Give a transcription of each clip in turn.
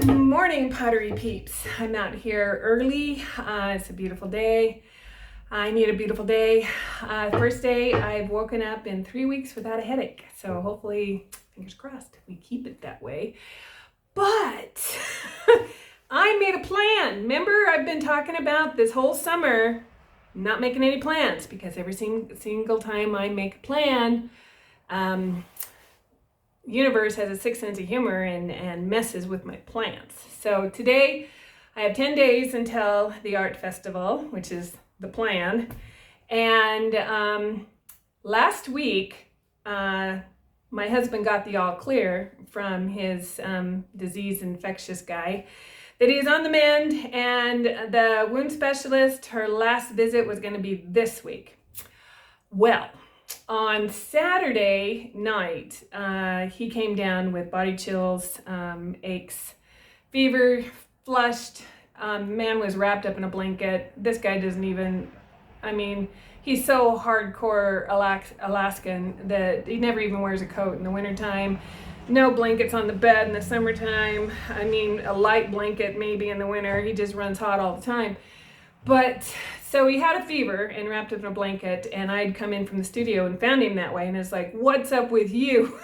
Good morning, Pottery peeps. I'm out here early. It's a beautiful day. I need a beautiful day. First day I've woken up in 3 weeks without a headache. So hopefully, fingers crossed, we keep it that way. But I made a plan. Remember, I've been talking about this whole summer not making any plans because every single time I make a plan, universe has a sixth sense of humor and messes with my plans. So today I have 10 days until the art festival, which is the plan. And last week, my husband got the all clear from his disease infectious guy that he's on the mend, and the wound specialist, her last visit was going to be this week. Well, on Saturday night, he came down with body chills, aches, fever, flushed. Man was wrapped up in a blanket. This guy doesn't even, he's so hardcore Alaskan that he never even wears a coat in the wintertime. No blankets on the bed in the summertime. A light blanket maybe in the winter. He just runs hot all the time. But so he had a fever and wrapped up in a blanket, and I'd come in from the studio and found him that way, and it's like, what's up with you?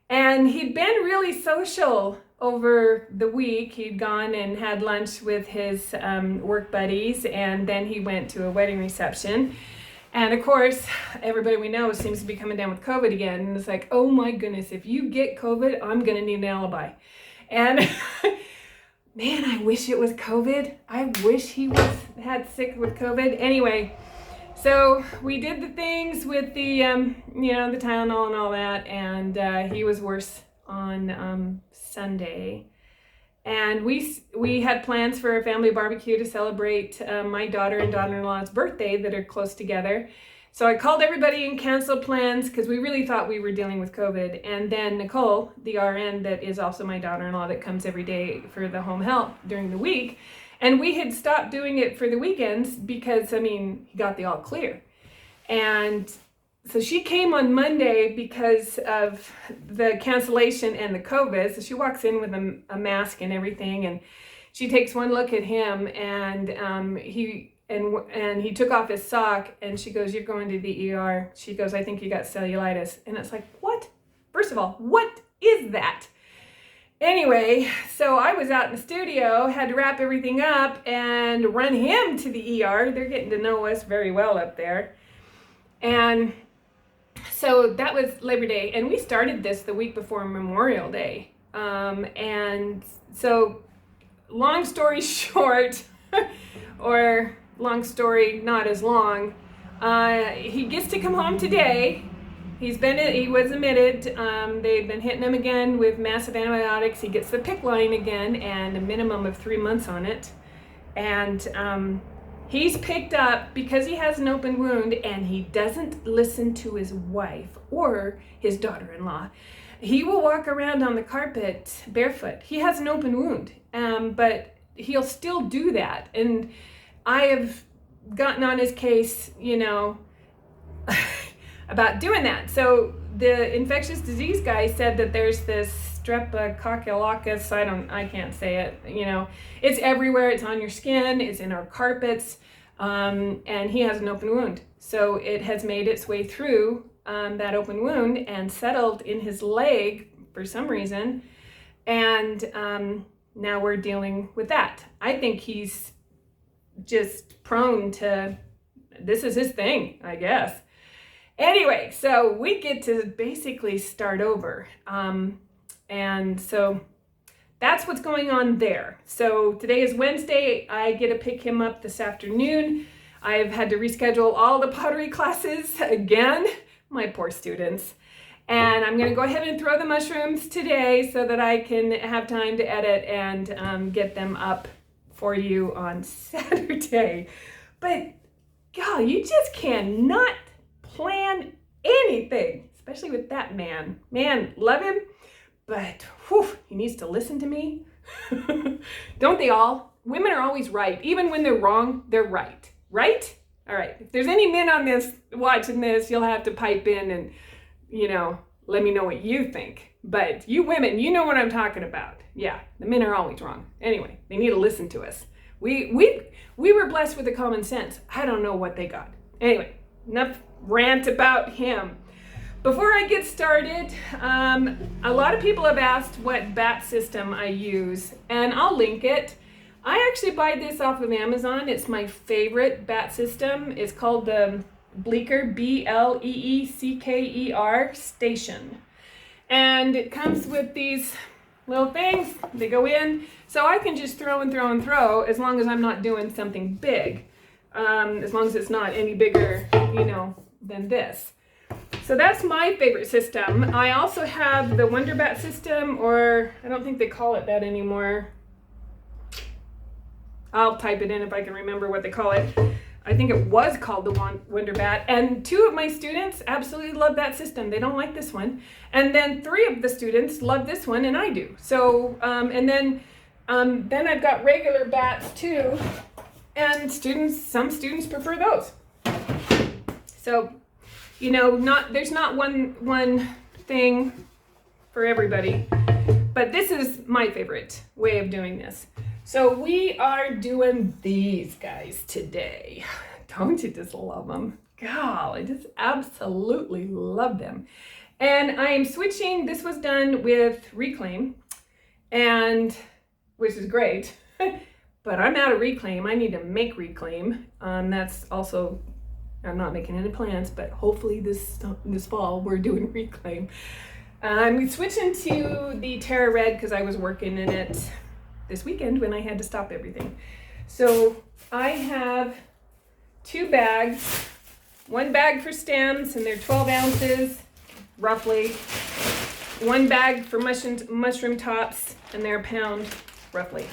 And he'd been really social over the week. He'd gone and had lunch with his work buddies, and then he went to a wedding reception. And of course, everybody we know seems to be coming down with COVID again. And it's like, oh my goodness, if you get COVID, I'm gonna need an alibi. And man, I wish it was COVID. I wish he had sick with COVID. Anyway, so we did the things with the, the Tylenol and all that, and he was worse on Sunday. And we had plans for a family barbecue to celebrate my daughter and daughter-in-law's birthday that are close together. So I called everybody and canceled plans because we really thought we were dealing with COVID. And then Nicole, the RN that is also my daughter-in-law that comes every day for the home health during the week, and we had stopped doing it for the weekends because, he got the all clear. And so she came on Monday because of the cancellation and the COVID. So she walks in with a mask and everything, and she takes one look at him, and he took off his sock, and she goes, "You're going to the ER." She goes, "I think you got cellulitis." And it's like, what? First of all, what is that? Anyway, so I was out in the studio, had to wrap everything up and run him to the ER. They're getting to know us very well up there. And so that was Labor Day, and we started this the week before Memorial Day. And so long story short, or long story not as long, he gets to come home today. He was admitted. They've been hitting him again with massive antibiotics. He gets the PICC line again and a minimum of 3 months on it. And he's picked up because he has an open wound, and he doesn't listen to his wife or his daughter-in-law. He will walk around on the carpet barefoot. He has an open wound, but he'll still do that. And I have gotten on his case, about doing that. So the infectious disease guy said that there's this streptococcus, I can't say it, it's everywhere. It's on your skin, it's in our carpets, and he has an open wound. So it has made its way through that open wound and settled in his leg for some reason. And now we're dealing with that. I think he's just prone to, this is his thing, I guess. Anyway, so we get to basically start over. And so that's what's going on there. So today is Wednesday. I get to pick him up this afternoon. I've had to reschedule all the pottery classes again, my poor students. And I'm going to go ahead and throw the mushrooms today so that I can have time to edit and get them up for you on Saturday. But, God, you just cannot plan anything, especially with that man. Man, love him, but he needs to listen to me. Don't they all? Women are always right. Even when they're wrong, they're right. Right? All right. If there's any men on this watching this, you'll have to pipe in and, let me know what you think. But you women, you know what I'm talking about. Yeah, the men are always wrong. Anyway, they need to listen to us. We were blessed with a common sense. I don't know what they got. Anyway, enough rant about him. Before I get started, a lot of people have asked what bat system I use, and I'll link it. I actually buy this off of Amazon. It's my favorite bat system. It's called the Bleecker, Bleecker station. And it comes with these little things. They go in, so I can just throw and throw and throw as long as I'm not doing something big. As long as it's not any bigger, than this. So that's my favorite system. I also have the Wonder Bat system, or I don't think they call it that anymore. I'll type it in if I can remember what they call it. I think it was called the Wonder Bat. And 2 of my students absolutely love that system. They don't like this one. And then 3 of the students love this one, and I do. So, and then I've got regular bats too. And some students prefer those. So, there's not one thing for everybody, but this is my favorite way of doing this. So we are doing these guys today. Don't you just love them? God, I just absolutely love them. And I am switching. This was done with Reclaim, which is great, but I'm out of Reclaim. I need to make Reclaim. That's also, I'm not making any plans, but hopefully this fall we're doing Reclaim. I'm switching to the Terra Red because I was working in it this weekend when I had to stop everything. So I have 2 bags, 1 bag for stems, and they're 12 ounces roughly. 1 bag for mushroom tops, and they're a pound roughly.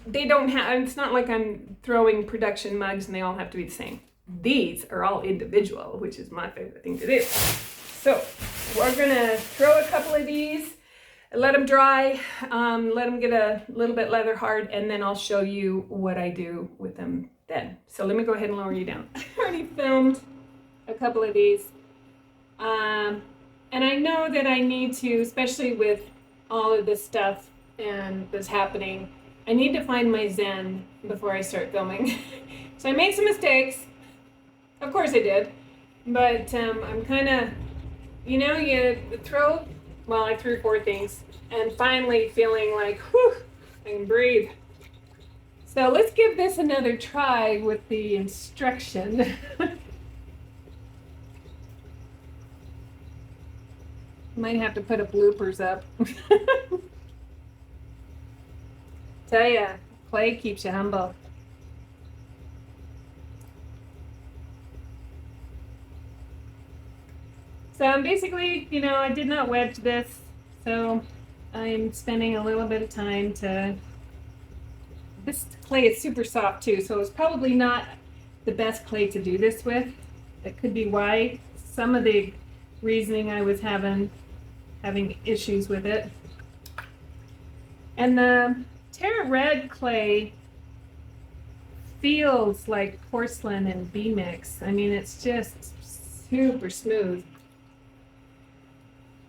They don't have, it's not like I'm throwing production mugs and they all have to be the same. These are all individual, which is my favorite thing to do. So we're gonna throw a couple of these, let them dry, let them get a little bit leather hard, and then I'll show you what I do with them then. So let me go ahead and lower you down. I already filmed a couple of these. And I know that I need to, especially with all of this stuff and that's happening, I need to find my zen before I start filming. So I made some mistakes. Of course I did. But I'm kind of, you throw, well, I threw 4 things, and finally feeling like, whew, I can breathe. So let's give this another try with the instruction. Might have to put a bloopers up. Tell ya, clay keeps you humble. So I'm basically, I did not wedge this, so I'm spending a little bit of time this clay is super soft too, so it's probably not the best clay to do this with. That could be why some of the reasoning I was having issues with it. And the Terra Red clay feels like porcelain and B-mix. I mean, it's just super smooth.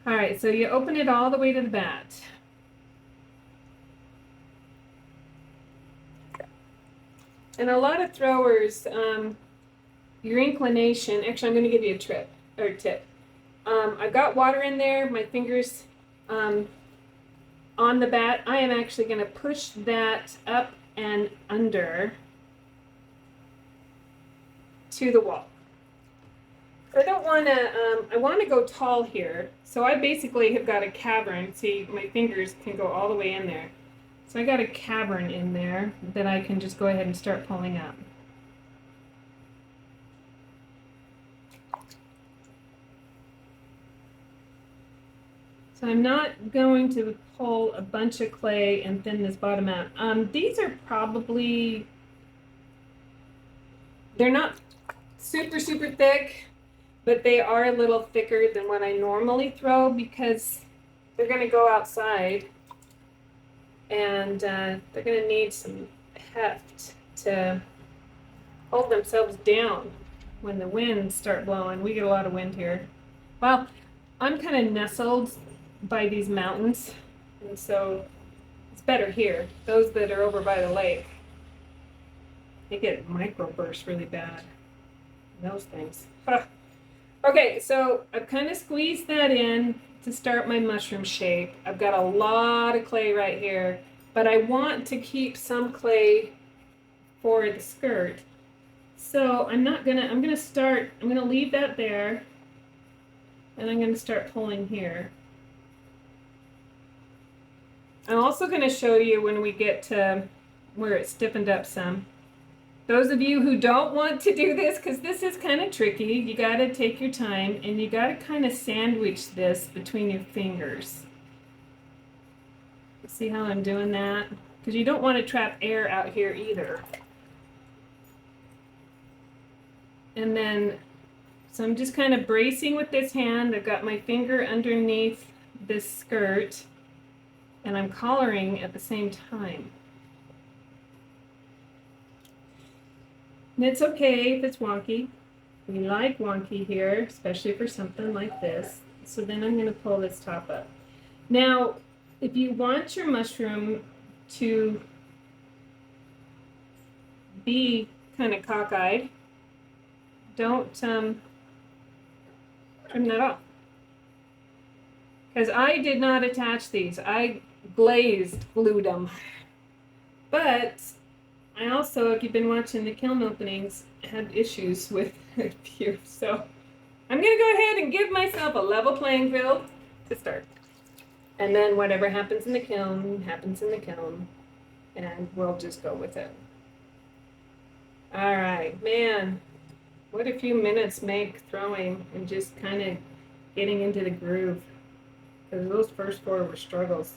All right, so you open it all the way to the bat. And a lot of throwers, your inclination, actually I'm gonna give you a tip. I've got water in there, my fingers on the bat. I am actually gonna push that up and under to the wall. I don't wanna, I wanna go tall here. So I basically have got a cavern. See, my fingers can go all the way in there. So I got a cavern in there that I can just go ahead and start pulling up. So I'm not going to pull a bunch of clay and thin this bottom out. These are probably, they're not super, super thick, but they are a little thicker than what I normally throw because they're gonna go outside and they're gonna need some heft to hold themselves down when the winds start blowing. We get a lot of wind here. Well, I'm kind of nestled by these mountains, and so it's better here. Those that are over by the lake, they get microbursts really bad. Those things. Huh. Okay, so I've kind of squeezed that in to start my mushroom shape. I've got a lot of clay right here, but I want to keep some clay for the skirt. So I'm gonna leave that there, and I'm gonna start pulling here. I'm also gonna show you when we get to where it's stiffened up some. Those of you who don't want to do this, because this is kind of tricky, you got to take your time and you got to kind of sandwich this between your fingers. See how I'm doing that? Because you don't want to trap air out here either. And then, so I'm just kind of bracing with this hand. I've got my finger underneath this skirt and I'm collaring at the same time. And it's okay if it's wonky. We like wonky here, especially for something like this. So then I'm going to pull this top up. Now, if you want your mushroom to be kind of cockeyed, don't trim that off. Because I did not attach these. I glued them. But I also, if you've been watching the kiln openings, had issues with a few. So I'm going to go ahead and give myself a level playing field to start. And then whatever happens in the kiln, happens in the kiln. And we'll just go with it. All right, man. What a few minutes make throwing and just kind of getting into the groove. Because those first four were struggles.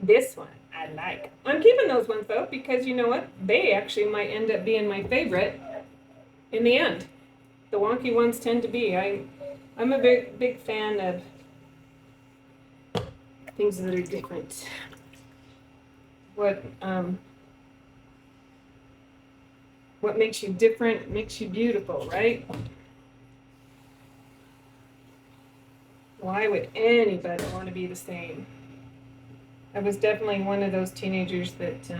This one I like. I'm keeping those ones though, because you know what? They actually might end up being my favorite in the end. The wonky ones tend to be. I'm a big fan of things that are different. What makes you different makes you beautiful, right? Why would anybody want to be the same? I was definitely one of those teenagers that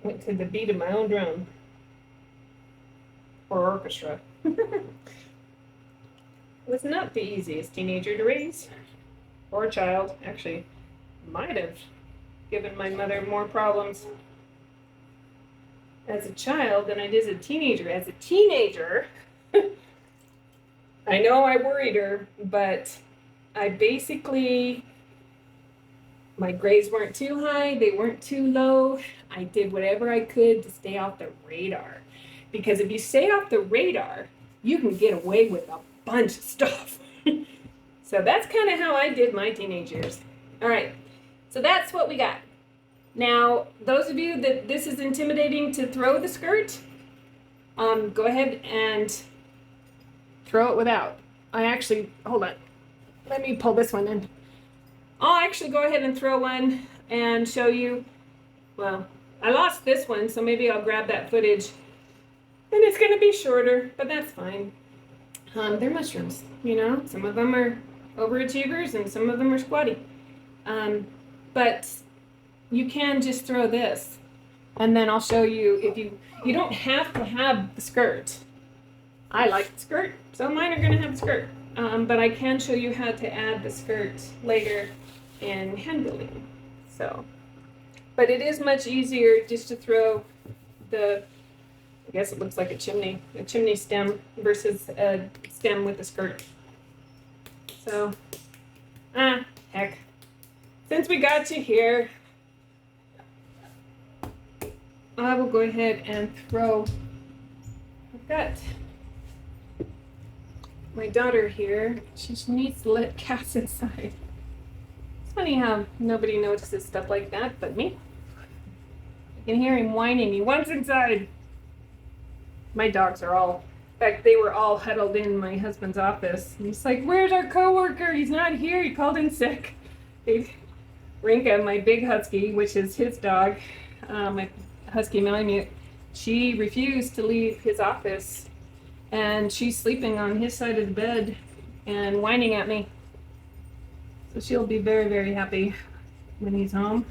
went to the beat of my own drum or orchestra. It was not the easiest teenager to raise, or child. Actually, might have given my mother more problems as a child than I did as a teenager. As a teenager, I know I worried her, but I basically, my grades weren't too high, they weren't too low. I did whatever I could to stay off the radar. Because if you stay off the radar, you can get away with a bunch of stuff. So that's kind of how I did my teenage years. All right, so that's what we got. Now, those of you that this is intimidating to throw the skirt, go ahead and throw it without. Hold on. Let me pull this one in. I'll actually go ahead and throw one and show you. Well, I lost this one, so maybe I'll grab that footage. And it's going to be shorter, but that's fine. They're mushrooms, you know. Some of them are overachievers and some of them are squatty. But you can just throw this. And then I'll show you if you don't have to have the skirt. I like the skirt, so mine are going to have the skirt. But I can show you how to add the skirt later in hand building. So, but it is much easier just to throw I guess it looks like a chimney stem versus a stem with a skirt. So, heck. Since we got you here, I will go ahead and throw. I've got my daughter here. She needs to let cats inside. It's funny how nobody notices stuff like that but me. I can hear him whining. He wants inside. My dogs are all, in fact, they were all huddled in my husband's office. And he's like, "Where's our coworker? He's not here. He called in sick." Rinka, my big husky, which is his dog, my husky Malamute, she refused to leave his office and she's sleeping on his side of the bed and whining at me. So she'll be very, very happy when he's home.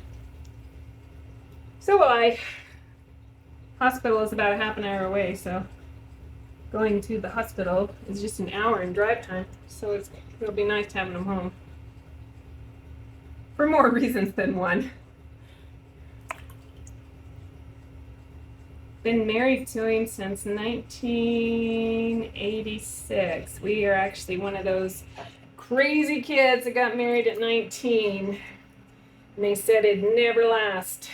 So will I. Hospital is about a half an hour away, so going to the hospital is just an hour in drive time. So it'll be nice having him home. For more reasons than one. Been married to him since 1986. We are actually one of those crazy kids that got married at 19. And they said it'd never last.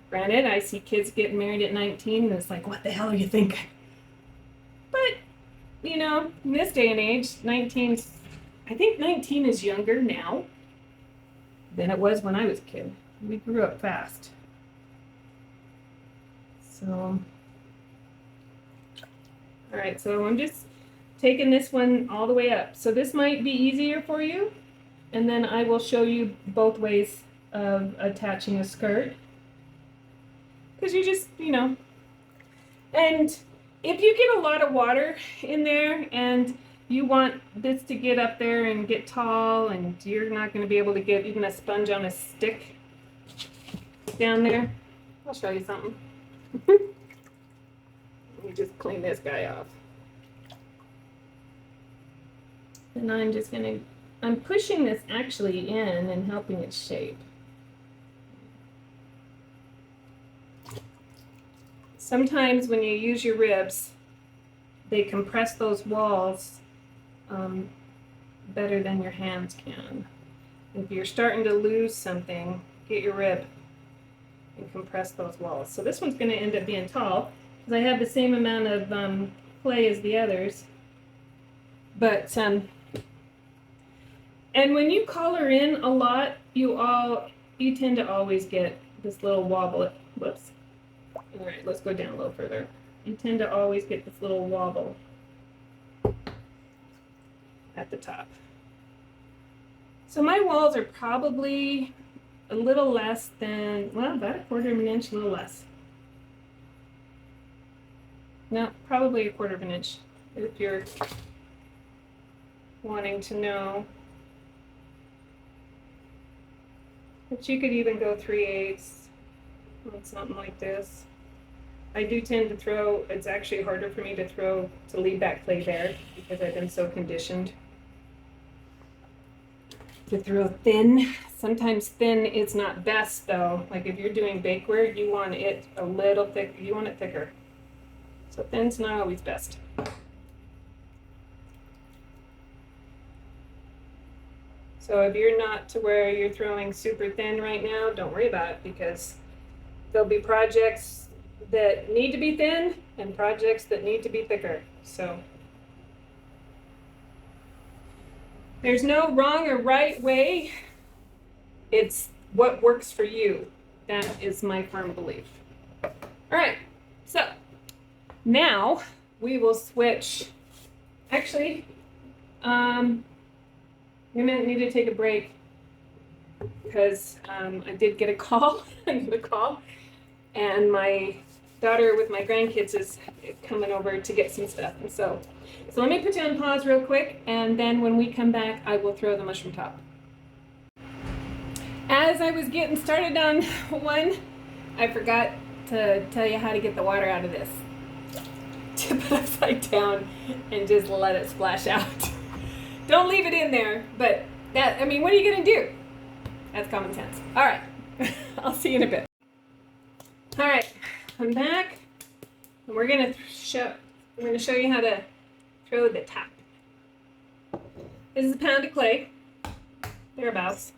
Granted, I see kids getting married at 19 and it's like, what the hell are you thinking? But, you know, in this day and age, I think 19 is younger now than it was when I was a kid. We grew up fast. So, all right, so I'm just taking this one all the way up. So this might be easier for you, and then I will show you both ways of attaching a skirt. Because you just, you know, and if you get a lot of water in there and you want this to get up there and get tall and you're not going to be able to get even a sponge on a stick down there, I'll show you something. Let me just clean this guy off. And I'm pushing this actually in and helping it shape. Sometimes when you use your ribs, they compress those walls better than your hands can. If you're starting to lose something, get your rib and compress those walls. So this one's going to end up being tall because I have the same amount of clay as the others. But and when you collar in a lot, you tend to always get this little wobble. Whoops. All right, let's go down a little further. You tend to always get this little wobble at the top. So my walls are probably a little less than, well, about a quarter of an inch, a little less. No, probably a quarter of an inch if you're wanting to know. But you could even go 3/8 on something like this. I do tend to throw, it's actually harder for me to leave that clay there because I've been so conditioned to throw thin. Sometimes thin is not best though. Like if you're doing bakeware, you want it a little thick, you want it thicker. So thin's not always best. So if you're not to where you're throwing super thin right now, don't worry about it because there'll be projects that need to be thin and projects that need to be thicker. So there's no wrong or right way. It's what works for you. That is my firm belief. All right, so now we will switch. Actually, we might need to take a break because I did get a call. And my daughter with my grandkids is coming over to get some stuff. And so let me put you on pause real quick, and then when we come back, I will throw the mushroom top. As I was getting started on one, I forgot to tell you how to get the water out of this. Tip it upside down and just let it splash out. Don't leave it in there, but that, I mean, what are you gonna do? That's common sense. All right, I'll see you in a bit. All right, I'm back, and we're gonna show you how to throw the top. This is a pound of clay, thereabouts.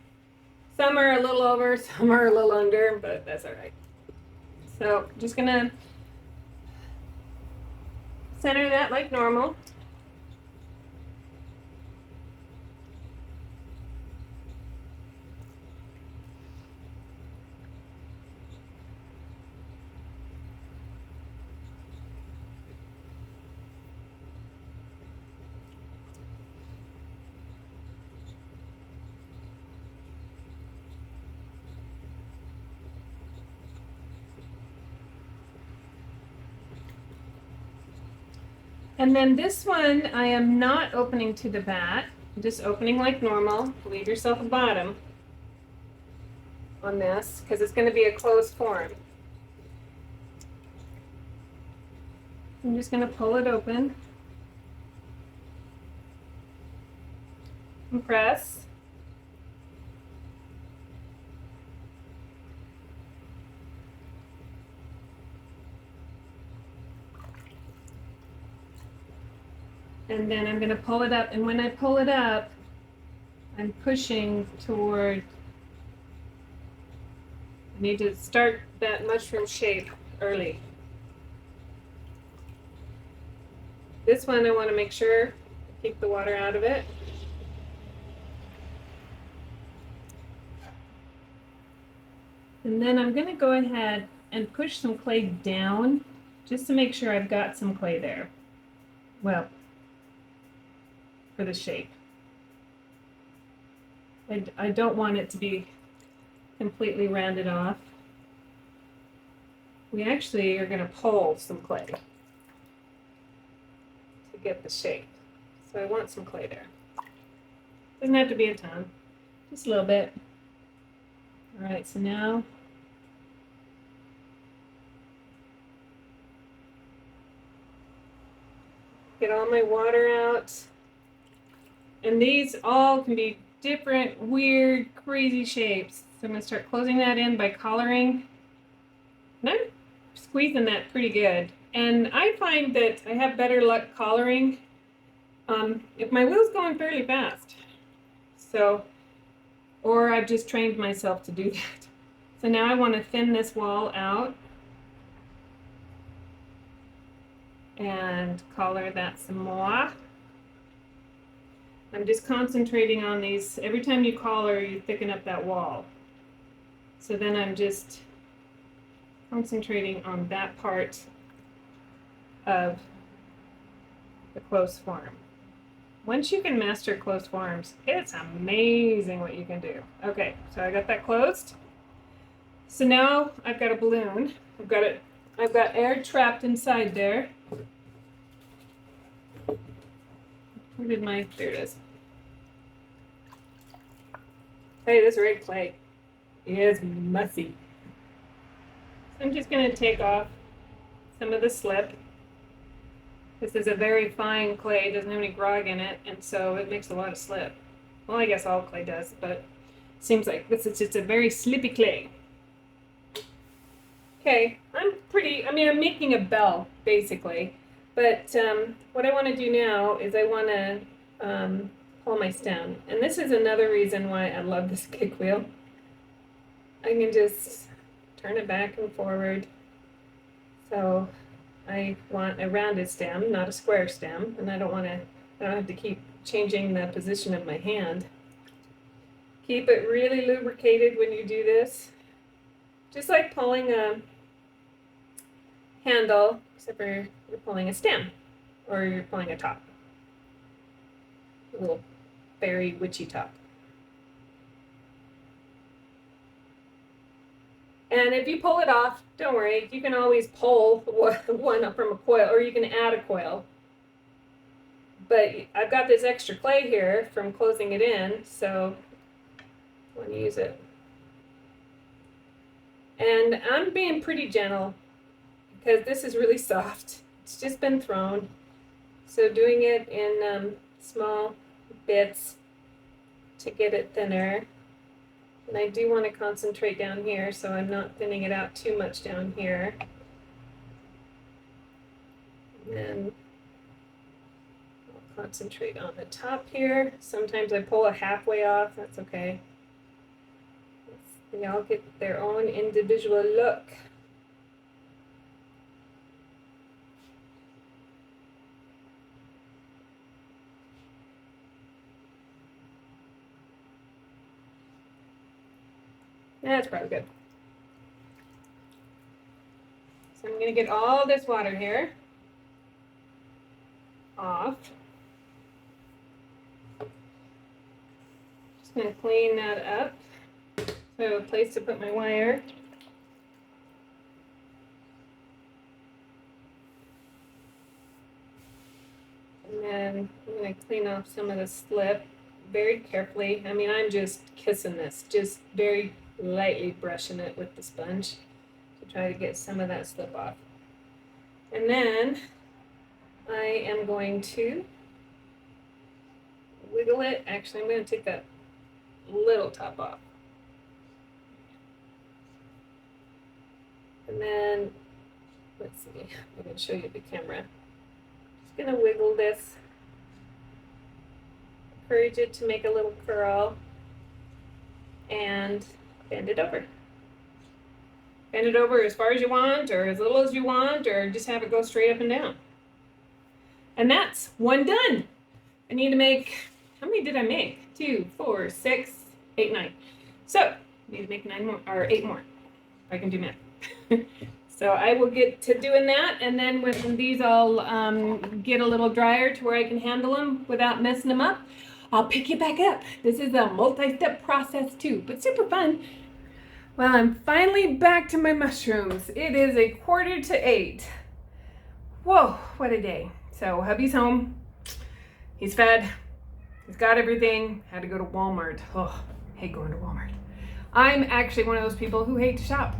Some are a little over, some are a little under, but that's all right. So just gonna center that like normal. And then this one, I am not opening to the bat. I'm just opening like normal. Leave yourself a bottom on this because it's going to be a closed form. I'm just going to pull it open and press. And then I'm going to pull it up, and when I pull it up, I'm pushing toward, I need to start that mushroom shape early. This one I want to make sure, keep the water out of it. And then I'm going to go ahead and push some clay down just to make sure I've got some clay there. Well, for the shape. I don't want it to be completely rounded off. We actually are going to pull some clay to get the shape. So I want some clay there. Doesn't have to be a ton, just a little bit. All right, so now get all my water out. And these all can be different, weird, crazy shapes. So I'm going to start closing that in by collaring. And I'm squeezing that pretty good. And I find that I have better luck collaring if my wheel's going fairly fast. So, or I've just trained myself to do that. So now I want to thin this wall out and collar that some more. I'm just concentrating on these. Every time you collar, you thicken up that wall. So then I'm just concentrating on that part of the closed form. Once you can master closed forms, it's amazing what you can do. Okay, so I got that closed. So now I've got a balloon. I've got air trapped inside there. Where did my, there it is. Hey, this red clay is messy. So I'm just going to take off some of the slip. This is a very fine clay, it doesn't have any grog in it, and so it makes a lot of slip. Well, I guess all clay does, but it seems like this is just a very slippy clay. Okay, I'm making a bell, basically. But what I want to do now is I want to pull my stem. And this is another reason why I love this kick wheel. I can just turn it back and forward. So I want a rounded stem, not a square stem. And I don't have to keep changing the position of my hand. Keep it really lubricated when you do this. Just like pulling a handle, except for you're pulling a stem or you're pulling a top. A little fairy witchy top. And if you pull it off, don't worry, you can always pull one up from a coil, or you can add a coil. But I've got this extra clay here from closing it in, so I want to use it. And I'm being pretty gentle because this is really soft. It's just been thrown. So doing it in small bits to get it thinner. And I do want to concentrate down here, so I'm not thinning it out too much down here. And then I'll concentrate on the top here. Sometimes I pull a halfway off, that's okay. They all get their own individual look. That's probably good. So I'm going to get all this water here off. Just going to clean that up. So I have a place to put my wire. then I'm going to clean off some of the slip very carefully. I mean, I'm just kissing this, just very lightly brushing it with the sponge to try to get some of that slip off. And then I am going to wiggle it. Actually, I'm going to take that little top off. And then, let's see, I'm going to show you the camera. Just going to wiggle this. Encourage it to make a little curl and bend it over. Bend it over as far as you want, or as little as you want, or just have it go straight up and down. And that's one done. I need to make, how many did I make? 2, 4, 6, 8, 9. So, I need to make 9 more, or 8 more. I can do math. So I will get to doing that, and then when these all get a little drier to where I can handle them without messing them up, I'll pick you back up. This is a multi-step process too, but super fun. Well, I'm finally back to my mushrooms. It is 7:45. Whoa, what a day. So hubby's home. He's fed. He's got everything. Had to go to Walmart. Oh, hate going to Walmart. I'm actually one of those people who hate to shop.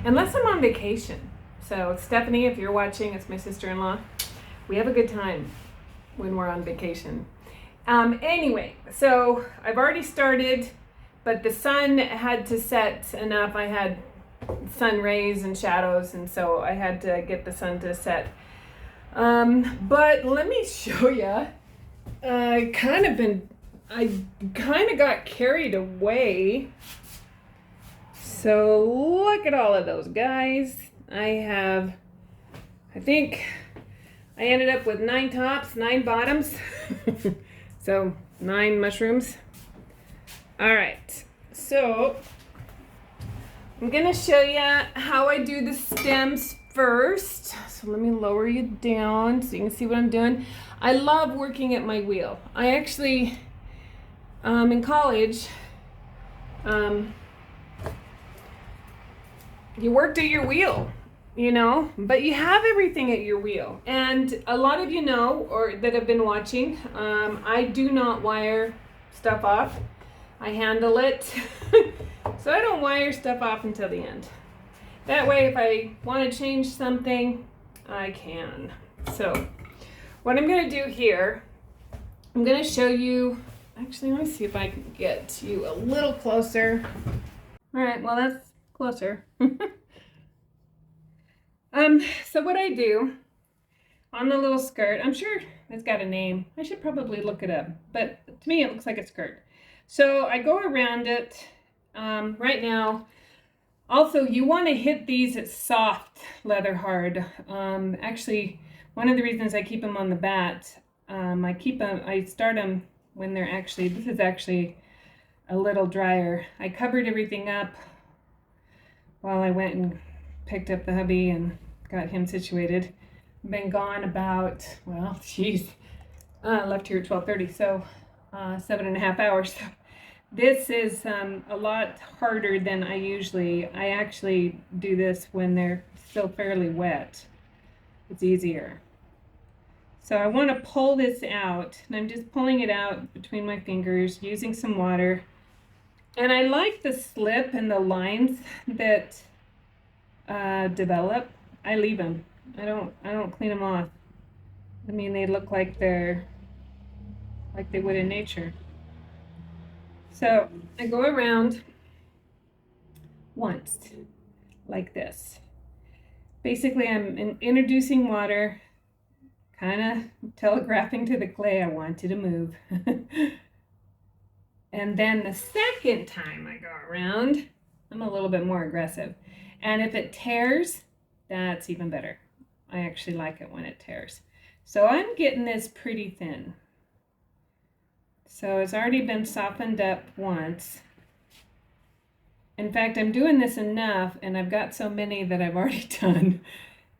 Unless I'm on vacation. So Stephanie, if you're watching, it's my sister-in-law. We have a good time when we're on vacation. Anyway, so I've already started, but the sun had to set enough. I had sun rays and shadows, and so I had to get the sun to set. But let me show you. I kind of got carried away. So look at all of those guys. I think I ended up with 9 tops, 9 bottoms. So 9 mushrooms. All right, so I'm gonna show you how I do the stems first. So let me lower you down so you can see what I'm doing. I love working at my wheel. I actually, in college, you worked at your wheel, you know, but you have everything at your wheel. And a lot of you know, or that have been watching, I do not wire stuff off. I handle it. So I don't wire stuff off until the end. That way, if I want to change something, I can. So what I'm going to do here, I'm going to show you, actually, let me see if I can get you a little closer. All right, well, that's closer. So what I do on the little skirt, I'm sure it's got a name. I should probably look it up, but to me it looks like a skirt. So I go around it right now. Also, you want to hit these at soft leather hard. Actually, one of the reasons I keep them on the bat, I start them when they're actually, this is actually a little drier. I covered everything up while I went and picked up the hubby and got him situated. Been gone about, well, geez, left here at 12:30, so 7.5 hours. So this is a lot harder than I actually do this when they're still fairly wet. It's easier. So I want to pull this out, and I'm just pulling it out between my fingers using some water. And I like the slip and the lines that develop. I leave them. I don't clean them off. I mean, they look like they're like they would in nature. So I go around once, like this. Basically, I'm introducing water, kind of telegraphing to the clay, I want you to move. And then the second time I go around, I'm a little bit more aggressive. And if it tears, that's even better. I actually like it when it tears. So I'm getting this pretty thin. So it's already been softened up once. In fact, I'm doing this enough, and I've got so many that I've already done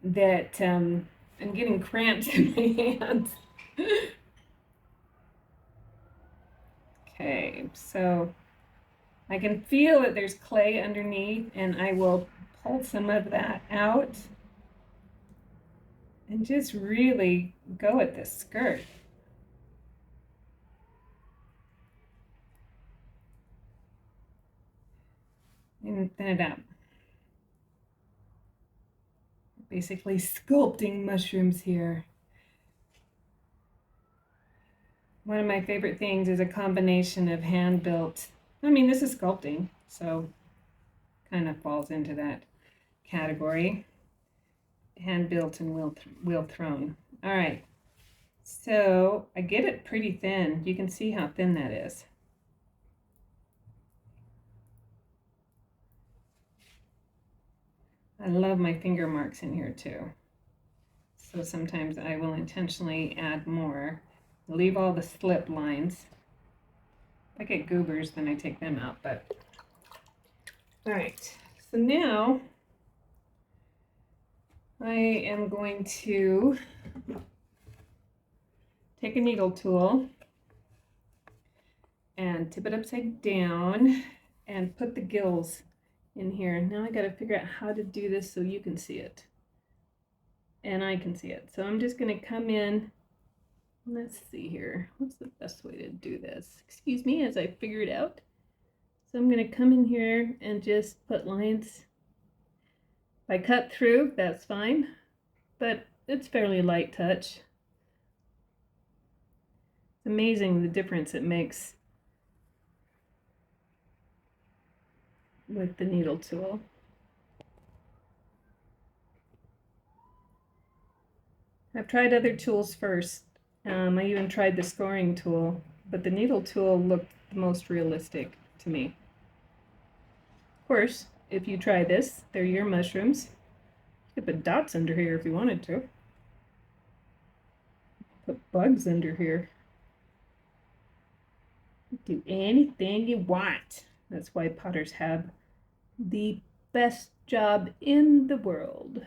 that I'm getting cramps in my hands. Okay, so I can feel that there's clay underneath, and I will pull some of that out. and just really go at this skirt. And thin it out. Basically sculpting mushrooms here. One of my favorite things is a combination of hand-built. I mean, this is sculpting, so kind of falls into that category. Hand-built and wheel thrown. All right, so I get it pretty thin. You can see how thin that is. I love my finger marks in here too. So sometimes I will intentionally add more. Leave all the slip lines. If I get goobers, then I take them out, but. All right, so now I am going to take a needle tool and tip it upside down and put the gills in here. Now I got to figure out how to do this so you can see it and I can see it. So I'm just going to come in. Let's see here. What's the best way to do this? Excuse me as I figure it out. So I'm going to come in here and just put lines. If I cut through, that's fine, but it's fairly light touch. It's amazing the difference it makes with the needle tool. I've tried other tools first. I even tried the scoring tool, but the needle tool looked the most realistic to me. Of course, if you try this, they're your mushrooms. You could put dots under here if you wanted to. Put bugs under here. Do anything you want. That's why potters have the best job in the world.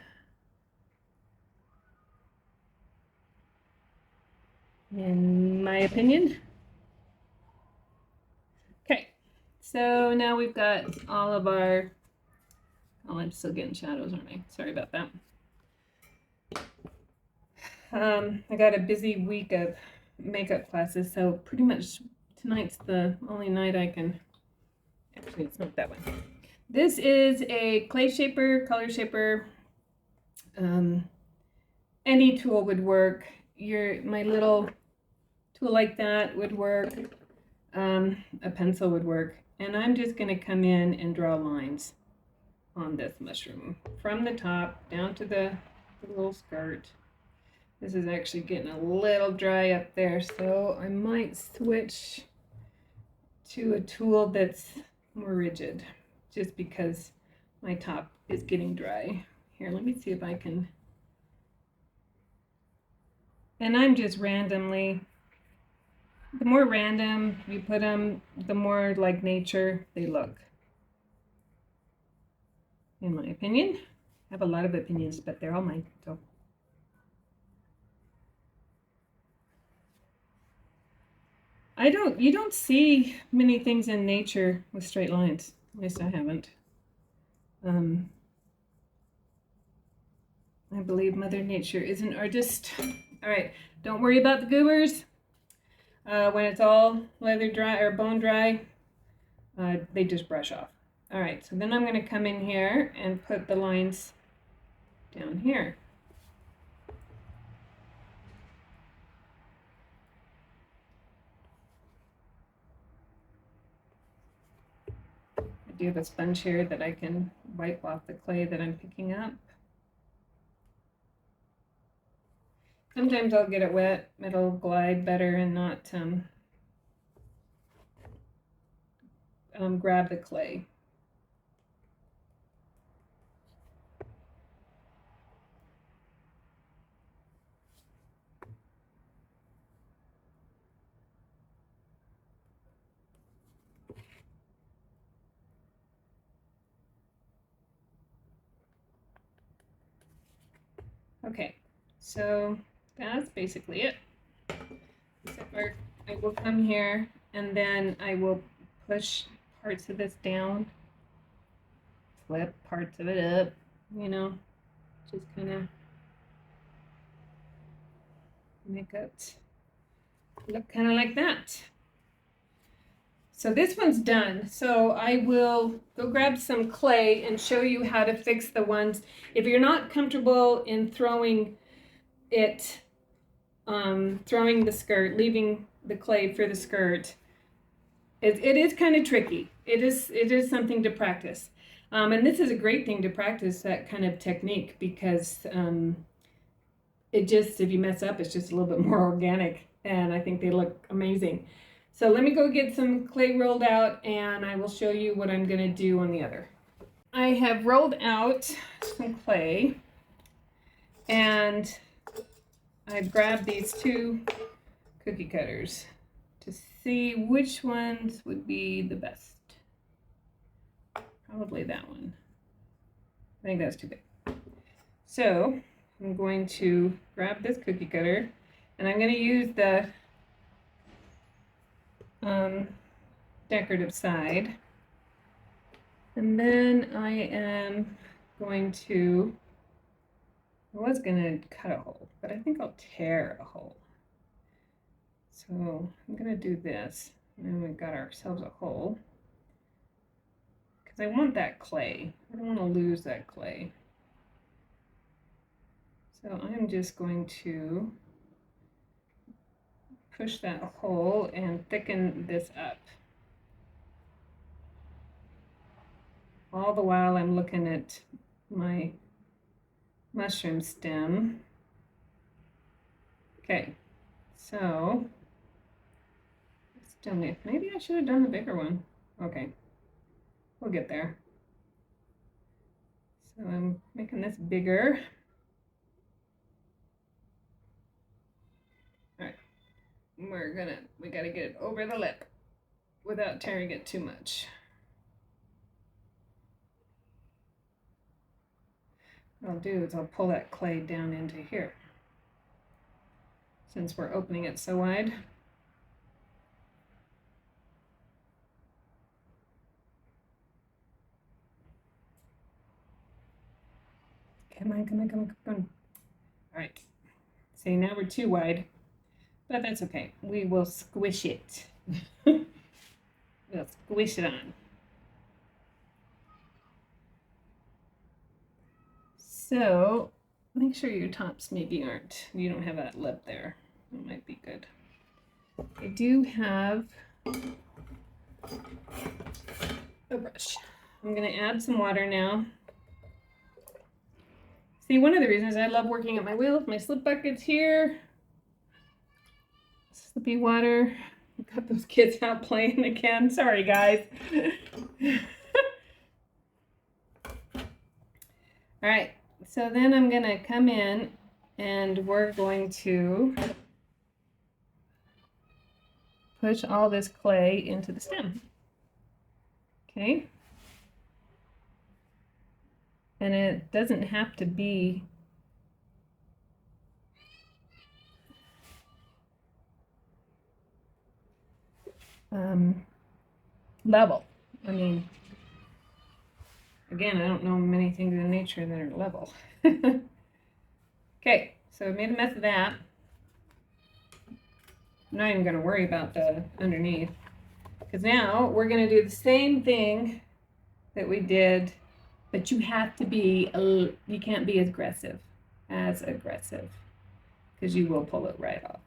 In my opinion. Okay, so now we've got all of our, oh, I'm still getting shadows, aren't I? Sorry about that. I got a busy week of makeup classes, so pretty much tonight's the only night I can, actually it's not that one. This is a clay shaper, color shaper. Any tool would work. My little tool like that would work. A pencil would work. And I'm just going to come in and draw lines on this mushroom from the top down to the little skirt. This is actually getting a little dry up there, so I might switch to a tool that's more rigid just because my top is getting dry. Here, let me see if I can. And I'm just randomly, the more random you put them, the more like nature they look. In my opinion. I have a lot of opinions, but they're all mine, so. You don't see many things in nature with straight lines. At least I haven't. I believe Mother Nature is an artist. All right, don't worry about the goobers. When it's all leather dry or bone dry, they just brush off. All right, so then I'm going to come in here and put the lines down here. I do have a sponge here that I can wipe off the clay that I'm picking up. Sometimes I'll get it wet, it'll glide better and not grab the clay. Okay, so that's basically it. Except for I will come here and then I will push parts of this down, flip parts of it up, you know, just kind of make it look kind of like that. So this one's done. So I will go grab some clay and show you how to fix the ones. If you're not comfortable in throwing it, throwing the skirt, leaving the clay for the skirt, it is kind of tricky. It is something to practice. And this is a great thing to practice, that kind of technique, because it just, if you mess up, it's just a little bit more organic, and I think they look amazing. So let me go get some clay rolled out, and I will show you what I'm gonna do on the other. I have rolled out some clay, and I've grabbed these 2 cookie cutters to see which ones would be the best. Probably that one. I think that's too big. So I'm going to grab this cookie cutter, and I'm going to use the decorative side. And then I am going to, I was going to cut a hole, but I think I'll tear a hole. So I'm going to do this, and we've got ourselves a hole, because I want that clay. I don't want to lose that clay. So I'm just going to push that hole and thicken this up. All the while I'm looking at my mushroom stem. Okay, so still need, maybe I should have done the bigger one. Okay, we'll get there. So I'm making this bigger. All right, we gotta get it over the lip without tearing it too much. What I'll do is I'll pull that clay down into here, since we're opening it so wide. Come on, come on, come on, come on. All right. See, now we're too wide, but that's okay. We will squish it. We'll squish it on. So make sure your tops maybe aren't, you don't have that lip there. That might be good. I do have a brush. I'm going to add some water now. See, one of the reasons I love working at my wheel, my slip bucket's here. Slippy water. I've got those kids out playing again. Sorry, guys. All right, so then I'm going to come in and we're going to push all this clay into the stem. Okay. And it doesn't have to be level. I mean, again, I don't know many things in nature that are level. Okay, so I made a mess of that. I'm not even going to worry about the underneath, because now we're going to do the same thing that we did, but you have to be, you can't be as aggressive, because you will pull it right off.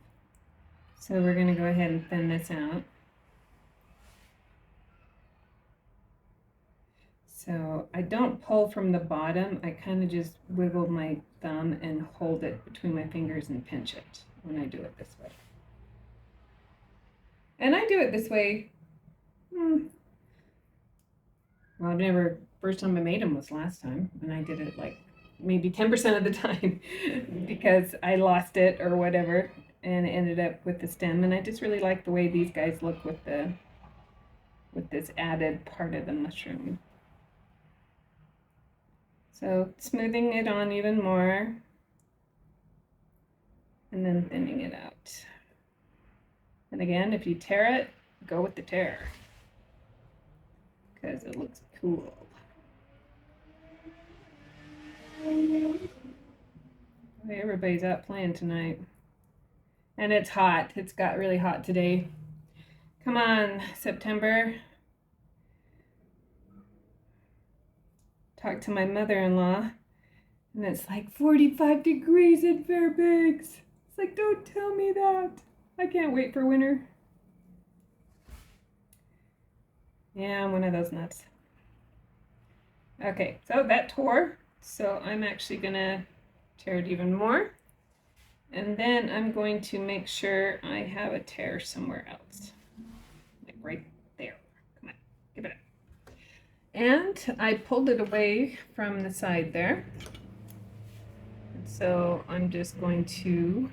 So we're going to go ahead and thin this out. So I don't pull from the bottom, I kind of just wiggle my thumb and hold it between my fingers and pinch it when I do it this way. And I do it this way, well, I've never, first time I made them was last time, and I did it like maybe 10% of the time because I lost it or whatever, and ended up with the stem. And I just really like the way these guys look with this added part of the mushroom. So smoothing it on even more, and then thinning it out. And again, if you tear it, go with the tear, because it looks cool. Everybody's out playing tonight. And it's hot. It's got really hot today. Come on, September. Talked to my mother-in-law, and it's like 45 degrees in Fairbanks. It's like, don't tell me that. I can't wait for winter. Yeah, I'm one of those nuts. Okay, so that tore. So I'm actually gonna tear it even more. And then I'm going to make sure I have a tear somewhere else. Like right there. Come on, give it up. And I pulled it away from the side there. And so I'm just going to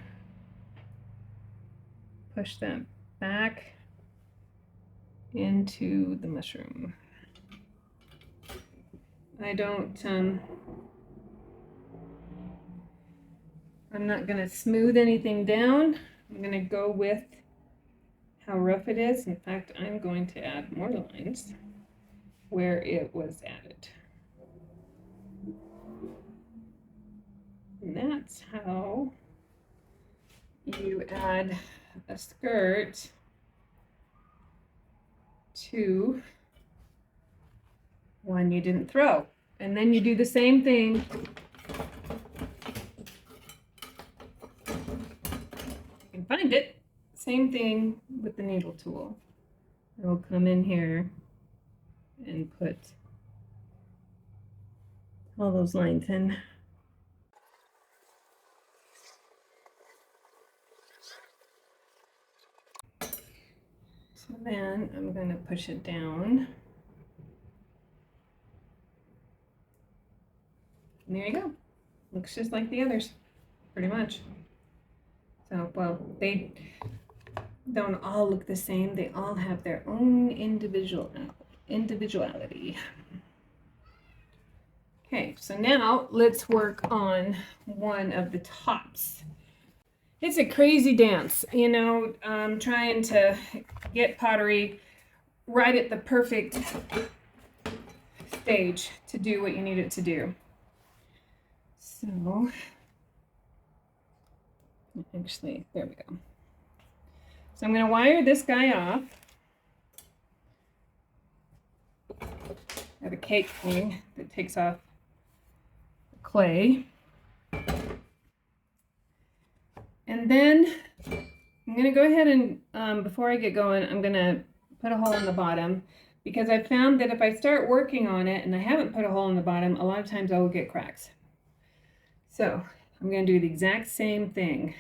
push that back into the mushroom. I don't, I'm not gonna smooth anything down. I'm gonna go with how rough it is. In fact, I'm going to add more lines where it was added. And that's how you add a skirt to one you didn't throw. And then you do the same thing. You can find it. Same thing with the needle tool. I'll come in here and put all those lines in. So then I'm going to push it down. And there you go. Looks just like the others, pretty much. So, well, they don't all look the same. They all have their own individuality. Okay, so now let's work on one of the tops. It's a crazy dance, you know, trying to get pottery right at the perfect stage to do what you need it to do. So, actually, there we go. So I'm going to wire this guy off. I have a cake thing that takes off the clay. And then I'm going to go ahead and, before I get going, I'm going to put a hole in the bottom, because I found that if I start working on it and I haven't put a hole in the bottom, a lot of times I will get cracks. So I'm going to do the exact same thing.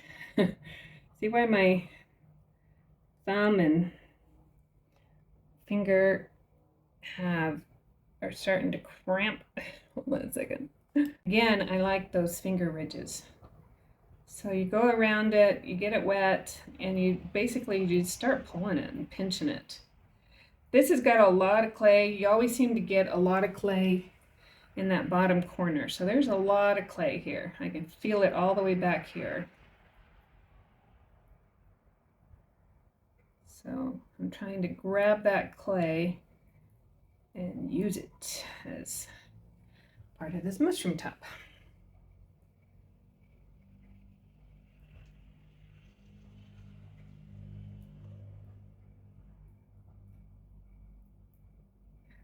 See why my thumb and finger are starting to cramp? Hold on a second. Again, I like those finger ridges. So you go around it, you get it wet, and you just start pulling it and pinching it. This has got a lot of clay. You always seem to get a lot of clay in that bottom corner. So there's a lot of clay here. I can feel it all the way back here. So I'm trying to grab that clay and use it as part of this mushroom top.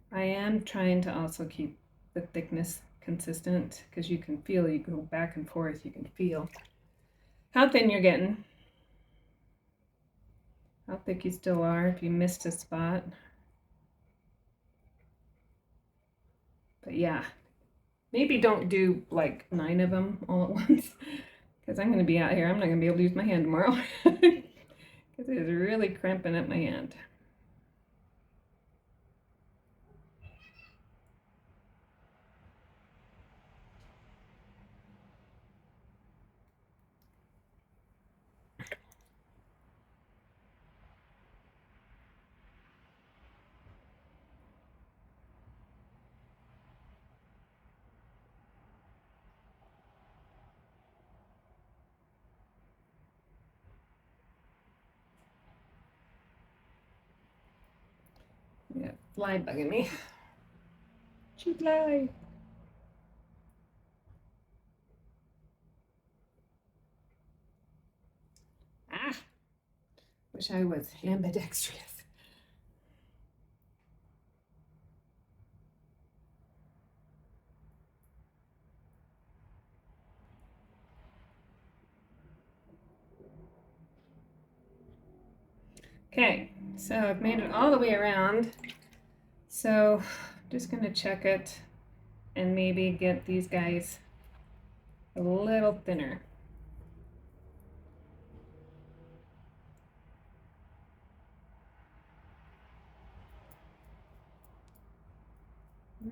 I am trying to also keep the thickness consistent, because you can feel, you go back and forth, you can feel how thin you're getting, how thick you still are if you missed a spot. But yeah, maybe don't do like 9 of them all at once, because I'm going to be out here. I'm not going to be able to use my hand tomorrow, because it is really cramping up my hand. Yeah, fly bugging me. Cheap fly. Ah. Wish I was ambidextrous. Okay, so I've made it all the way around. So I'm just gonna check it and maybe get these guys a little thinner.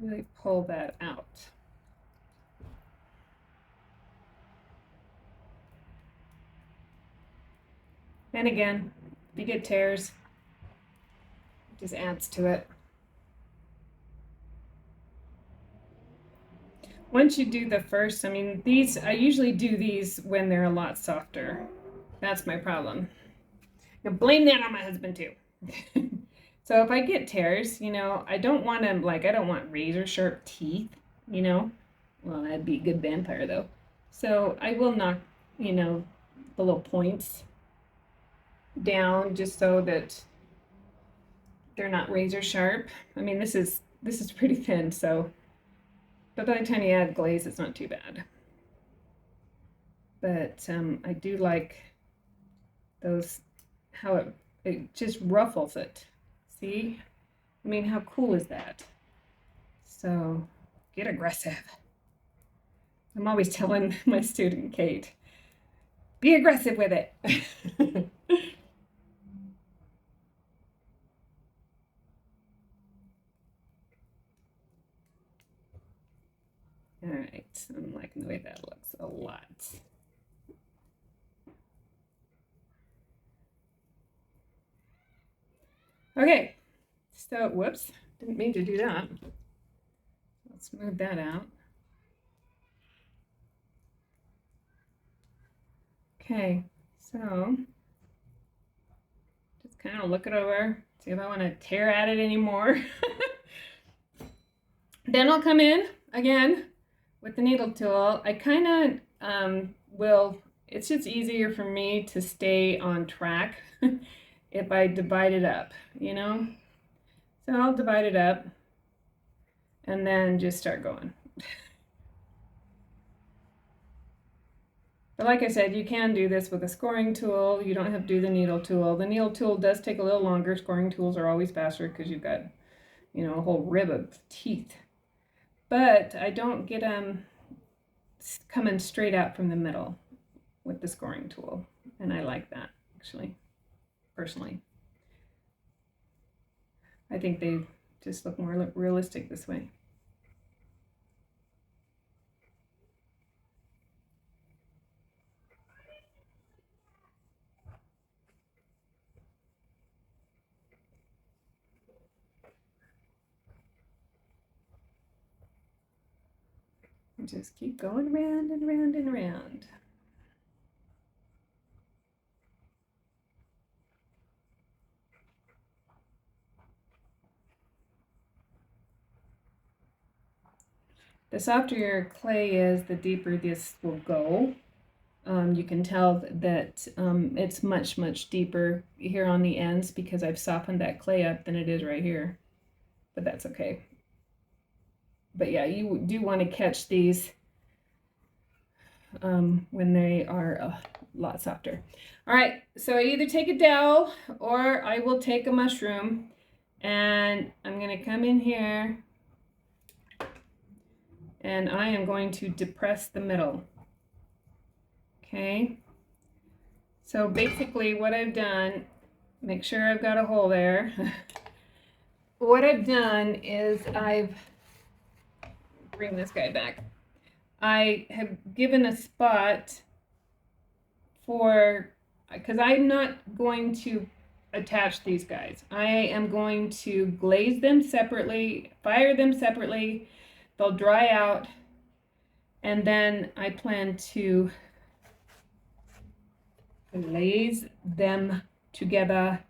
Really pull that out. And again, if you get tears, it just adds to it. Once you do the first, I mean, these, I usually do these when they're a lot softer. That's my problem. Now blame that on my husband too. So if I get tears, you know, I don't want to, like, I don't want razor sharp teeth, you know. Well, that'd be a good vampire though. So I will knock, you know, the little points down just so that they're not razor sharp. I mean, this is pretty thin, so, but by the time you add glaze, it's not too bad. But I do like those, how it just ruffles it. See? I mean, how cool is that? So get aggressive. I'm always telling my student Kate, be aggressive with it. All right, so I'm liking the way that looks a lot. Okay, so whoops, didn't mean to do that. Let's smooth that out. Okay, so just kind of look it over, see if I want to tear at it anymore. Then I'll come in again with the needle tool. I kind of will, it's just easier for me to stay on track if I divide it up, you know? So I'll divide it up and then just start going. But like I said, you can do this with a scoring tool. You don't have to do the needle tool. The needle tool does take a little longer. Scoring tools are always faster because you've got, you know, a whole rib of teeth. But I don't get them coming straight out from the middle with the scoring tool. And I like that, actually, personally. I think they just look more realistic this way. Just keep going around and around and around. The softer your clay is, the deeper this will go. You can tell that it's much, much deeper here on the ends because I've softened that clay up than it is right here. But that's okay. But yeah, you do want to catch these when they are a lot softer. All right, so I either take a dowel or I will take a mushroom, and I'm going to come in here and I am going to depress the middle. Okay, so basically what I've done, make sure I've got a hole there. What I've done is bring this guy back. I have given a spot for, because I'm not going to attach these guys. I am going to glaze them separately, fire them separately. They'll dry out, and then I plan to glaze them together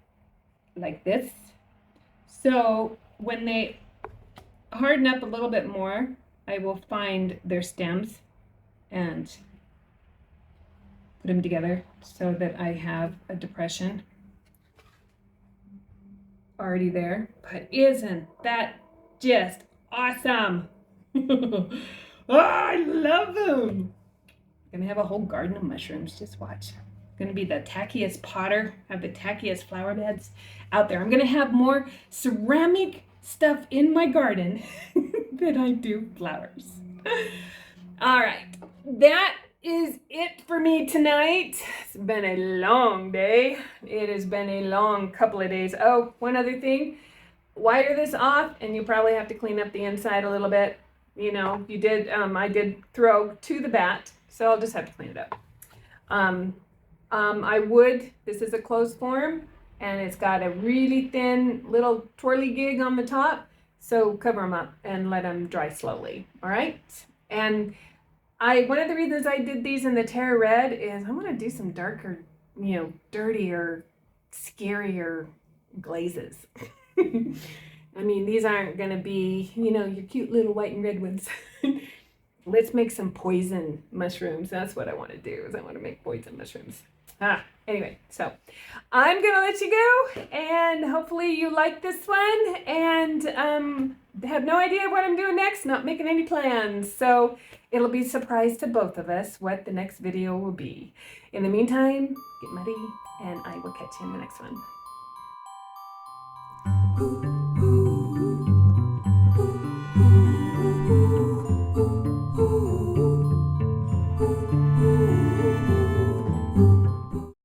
like this. So when they harden up a little bit more, I will find their stems and put them together so that I have a depression. already there, but isn't that just awesome? Oh, I love them. I'm gonna have a whole garden of mushrooms, just watch. Gonna be the tackiest potter, have the tackiest flower beds out there. I'm gonna have more ceramic stuff in my garden than I do flowers. All right, that is it for me tonight. It's been a long day. It has been a long couple of days. Oh, one other thing, wire this off and you probably have to clean up the inside a little bit. You know, you did, I did throw to the bat, so I'll just have to clean it up. This is a closed form and it's got a really thin little twirly gig on the top. So cover them up and let them dry slowly. All right. And one of the reasons I did these in the Terra Red is I want to do some darker, dirtier, scarier glazes. I mean, these aren't going to be, your cute little white and red ones. Let's make some poison mushrooms. That's what I want to do, is I want to make poison mushrooms. Anyway, so I'm going to let you go, and hopefully you like this one, and have no idea what I'm doing next, not making any plans. So it'll be a surprise to both of us what the next video will be. In the meantime, get muddy, and I will catch you in the next one.